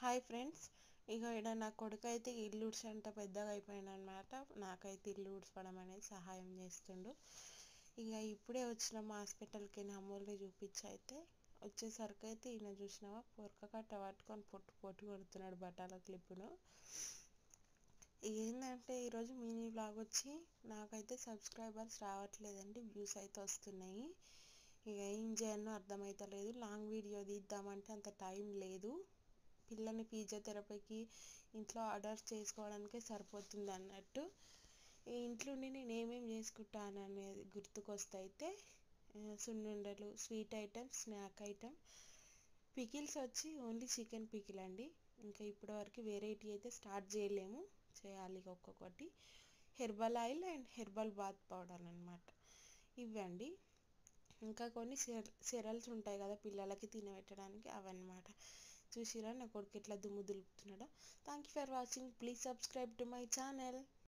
Hi friends, ఇక ఇక్కడ నా కొడుకు అయితే ఇల్లు ఊడ్చంత పెద్దగా అయిపోయిందనమాట. నాకైతే ఇల్లు ఊడ్చడం అనేది సహాయం చేస్తుండు. ఇక ఇప్పుడే వచ్చినాం హాస్పిటల్కి, అమ్మోళ్ళని చూపించి. అయితే వచ్చేసరికి అయితే ఈయన చూసినావా పొరక కట్ట పట్టుకొని పొట్టు పొట్టు కొడుతున్నాడు బట్టాల క్లిప్పును. ఏంటంటే ఈరోజు మినీ బ్లాగ్ వచ్చి నాకైతే సబ్స్క్రైబర్స్ రావట్లేదండి, వ్యూస్ అయితే వస్తున్నాయి. ఇక ఏం చేయాలో అర్థమవుతలేదు. లాంగ్ వీడియో తీద్దామంటే అంత టైం లేదు. పిల్లని ఫిజియోథెరపీకి ఇంట్లో ఆర్డర్స్ చేసుకోవడానికే సరిపోతుంది అన్నట్టు. ఈ ఇంట్లో నేను ఏమేమి చేసుకుంటాను అనేది గుర్తుకొస్తే అయితే సున్నుండలు, sweet items, snack item, pickles వచ్చి ఓన్లీ చికెన్ పికిల్ అండి. ఇంకా ఇప్పటివరకు వెరైటీ అయితే స్టార్ట్ చేయలేము, చేయాలి ఒక్కొక్కటి. Herbal oil and herbal bath powder అనమాట ఇవ్వండి. ఇంకా కొన్ని సెరల్స్ ఉంటాయి కదా పిల్లలకి తినబెట్టడానికి, అవన్నమాట. చూసిరా నా కొడుకు ఎట్లా దుమ్ము దులుపుతున్నాడో. Thank you for watching. Please subscribe to my channel.